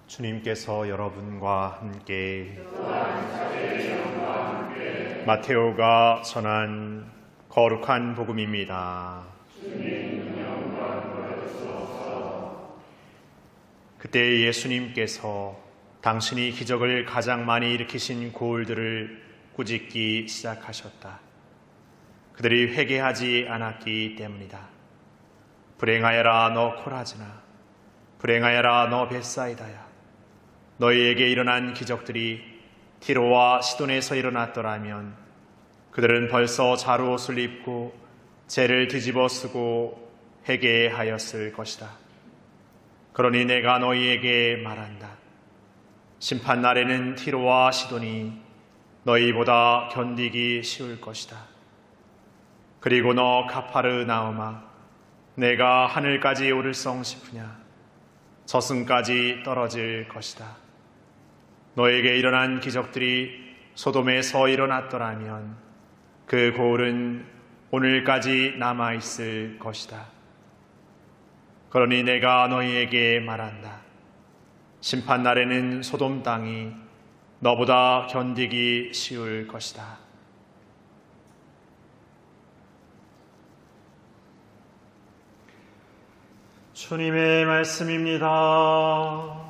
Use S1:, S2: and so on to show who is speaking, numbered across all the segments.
S1: 주님께서 여러분과 함께 마테오가 전한 거룩한 복음입니다. 그때 예수님께서 당신이 기적을 가장 많이 일으키신 고을들을 꾸짖기 시작하셨다. 그들이 회개하지 않았기 때문이다. 불행하여라 너 코라즈나, 불행하여라 너 벳사이다야. 너희에게 일어난 기적들이 티로와 시돈에서 일어났더라면 그들은 벌써 자루옷을 입고 죄를 뒤집어 쓰고 회개하였을 것이다. 그러니 내가 너희에게 말한다. 심판날에는 티로와 시돈이 너희보다 견디기 쉬울 것이다. 그리고 너 가파르나움아, 내가 하늘까지 오를성 싶으냐? 저승까지 떨어질 것이다. 너에게 일어난 기적들이 소돔에서 일어났더라면 그 고을은 오늘까지 남아있을 것이다. 그러니 내가 너희에게 말한다. 심판날에는 소돔 땅이 너보다 견디기 쉬울 것이다. 주님의 말씀입니다.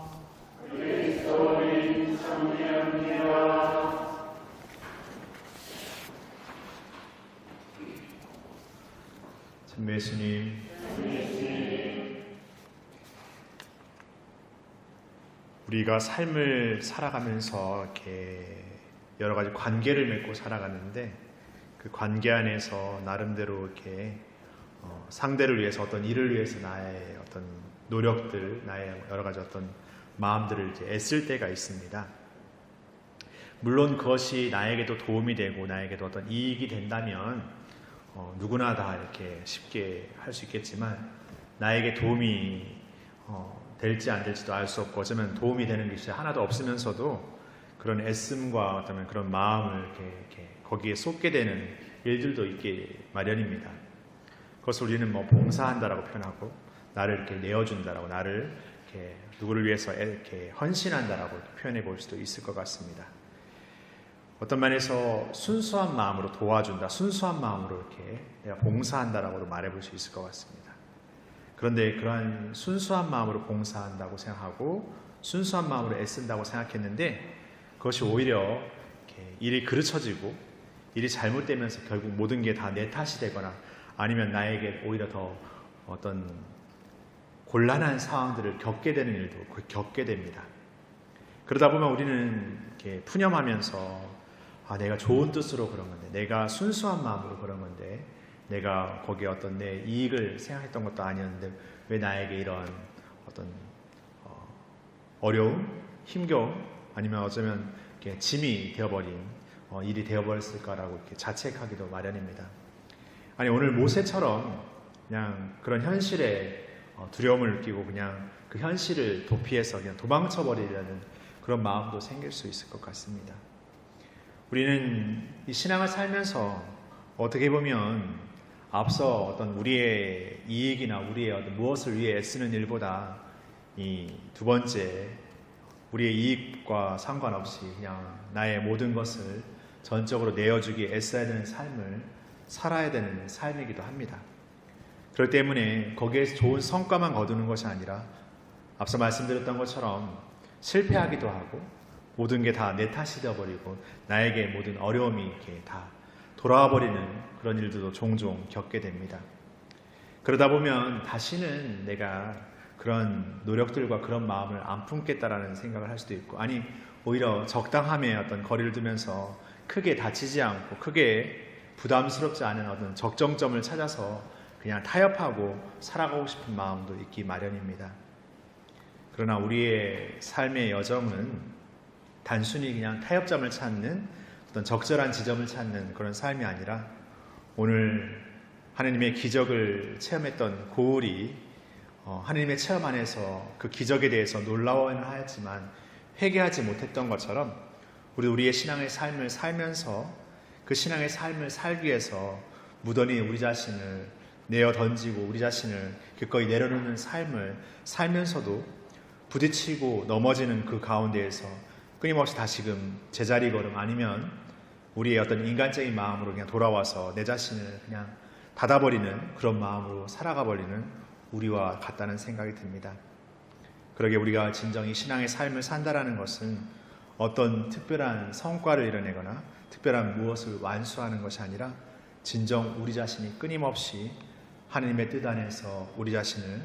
S1: 예수님, 우리가 삶을 살아가면서 이렇게 여러 가지 관계를 맺고 살아가는데 그 관계 안에서 나름대로 이렇게 상대를 위해서 어떤 일을 위해서 나의 어떤 노력들, 나의 여러 가지 어떤 마음들을 이제 애쓸 때가 있습니다. 물론 그것이 나에게도 도움이 되고 나에게도 어떤 이익이 된다면 누구나 다 이렇게 쉽게 할 수 있겠지만 나에게 도움이 될지 안 될지도 알 수 없고 어쩌면 도움이 되는 것이 하나도 없으면서도 그런 애씀과 어떤 그런 마음을 이렇게 거기에 쏟게 되는 일들도 있기 마련입니다. 그것을 우리는 봉사한다라고 표현하고 나를 이렇게 내어준다라고 나를 이렇게 누구를 위해서 이렇게 헌신한다라고 표현해 볼 수도 있을 것 같습니다. 어떤 면에서 순수한 마음으로 도와준다, 순수한 마음으로 이렇게 내가 봉사한다라고도 말해볼 수 있을 것 같습니다. 그런데 그러한 순수한 마음으로 봉사한다고 생각하고 순수한 마음으로 애쓴다고 생각했는데 그것이 오히려 이렇게 일이 그르쳐지고 일이 잘못되면서 결국 모든 게 다 내 탓이 되거나 아니면 나에게 오히려 더 어떤 곤란한 상황들을 겪게 되는 일도 겪게 됩니다. 그러다 보면 우리는 이렇게 푸념하면서 내가 좋은 뜻으로 그런 건데, 내가 순수한 마음으로 그런 건데, 내가 거기에 어떤 내 이익을 생각했던 것도 아니었는데 왜 나에게 이런 어떤 어려움, 힘겨움, 아니면 어쩌면 이렇게 짐이 되어버린 일이 되어버렸을까라고 이렇게 자책하기도 마련입니다. 아니 오늘 모세처럼 그냥 그런 현실에 두려움을 느끼고 그냥 그 현실을 도피해서 그냥 도망쳐버리려는 그런 마음도 생길 수 있을 것 같습니다. 우리는 이 신앙을 살면서 어떻게 보면 앞서 어떤 우리의 이익이나 우리의 어떤 무엇을 위해 애쓰는 일보다 이 두 번째 우리의 이익과 상관없이 그냥 나의 모든 것을 전적으로 내어주기에 애써야 되는 삶을 살아야 되는 삶이기도 합니다. 그렇기 때문에 거기에서 좋은 성과만 거두는 것이 아니라 앞서 말씀드렸던 것처럼 실패하기도 하고 모든 게 다 내 탓이 되어버리고 나에게 모든 어려움이 이렇게 다 돌아와 버리는 그런 일들도 종종 겪게 됩니다. 그러다 보면 다시는 내가 그런 노력들과 그런 마음을 안 품겠다라는 생각을 할 수도 있고 아니 오히려 적당함에 어떤 거리를 두면서 크게 다치지 않고 크게 부담스럽지 않은 어떤 적정점을 찾아서 그냥 타협하고 살아가고 싶은 마음도 있기 마련입니다. 그러나 우리의 삶의 여정은 단순히 그냥 타협점을 찾는 어떤 적절한 지점을 찾는 그런 삶이 아니라 오늘 하나님의 기적을 체험했던 고울이 하나님의 체험 안에서 그 기적에 대해서 놀라워는 하였지만 회개하지 못했던 것처럼 우리의 신앙의 삶을 살면서 그 신앙의 삶을 살기 위해서 무던히 우리 자신을 내어 던지고 우리 자신을 기꺼이 내려놓는 삶을 살면서도 부딪히고 넘어지는 그 가운데에서 끊임없이 다시금 제자리 걸음 아니면 우리의 어떤 인간적인 마음으로 그냥 돌아와서 내 자신을 그냥 닫아버리는 그런 마음으로 살아가 버리는 우리와 같다는 생각이 듭니다. 그러게 우리가 진정히 신앙의 삶을 산다라는 것은 어떤 특별한 성과를 이뤄내거나 특별한 무엇을 완수하는 것이 아니라 진정 우리 자신이 끊임없이 하나님의 뜻 안에서 우리 자신을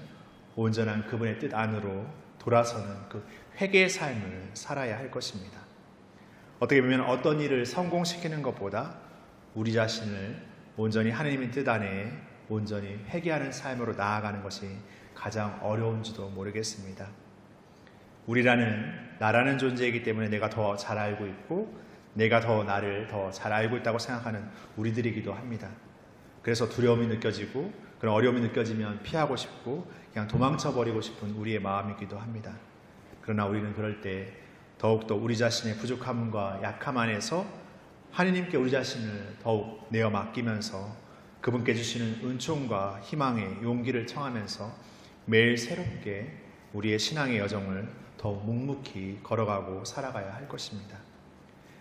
S1: 온전한 그분의 뜻 안으로 돌아서는 그 회개의 삶을 살아야 할 것입니다. 어떻게 보면 어떤 일을 성공시키는 것보다 우리 자신을 온전히 하나님의 뜻 안에 온전히 회개하는 삶으로 나아가는 것이 가장 어려운지도 모르겠습니다. 우리라는 나라는 존재이기 때문에 내가 더 잘 알고 있고 내가 더 나를 더 잘 알고 있다고 생각하는 우리들이기도 합니다. 그래서 두려움이 느껴지고 그런 어려움이 느껴지면 피하고 싶고 그냥 도망쳐버리고 싶은 우리의 마음이기도 합니다. 그러나 우리는 그럴 때 더욱더 우리 자신의 부족함과 약함 안에서 하느님께 우리 자신을 더욱 내어 맡기면서 그분께 주시는 은총과 희망의 용기를 청하면서 매일 새롭게 우리의 신앙의 여정을 더욱 묵묵히 걸어가고 살아가야 할 것입니다.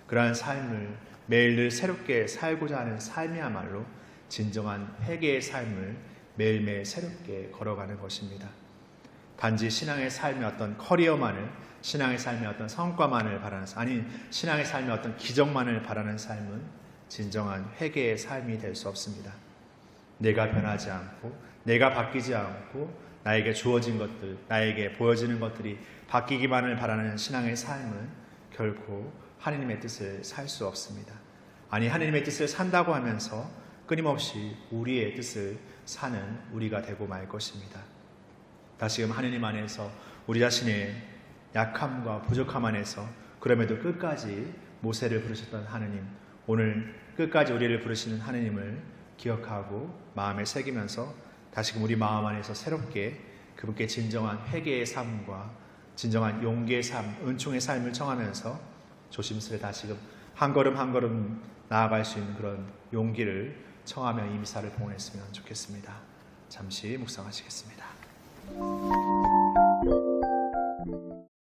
S1: 그러한 삶을 매일 늘 새롭게 살고자 하는 삶이야말로 진정한 회개의 삶을 매일매일 새롭게 걸어가는 것입니다. 단지 신앙의 삶의 어떤 커리어만을, 신앙의 삶의 어떤 성과만을 바라는 삶, 아니 신앙의 삶의 어떤 기적만을 바라는 삶은 진정한 회개의 삶이 될 수 없습니다. 내가 변하지 않고 내가 바뀌지 않고 나에게 주어진 것들, 나에게 보여지는 것들이 바뀌기만을 바라는 신앙의 삶은 결코 하나님의 뜻을 살 수 없습니다. 아니 하나님의 뜻을 산다고 하면서 끊임없이 우리의 뜻을 사는 우리가 되고 말 것입니다. 다시금 하나님 안에서 우리 자신의 약함과 부족함 안에서 그럼에도 끝까지 모세를 부르셨던 하나님, 오늘 끝까지 우리를 부르시는 하나님을 기억하고 마음에 새기면서 다시금 우리 마음 안에서 새롭게 그분께 진정한 회개의 삶과 진정한 용기의 삶, 은총의 삶을 청하면서 조심스레 다시금 한 걸음 한 걸음 나아갈 수 있는 그런 용기를 청하며 이 미사를 봉헌했으면 좋겠습니다. 잠시 묵상하시겠습니다.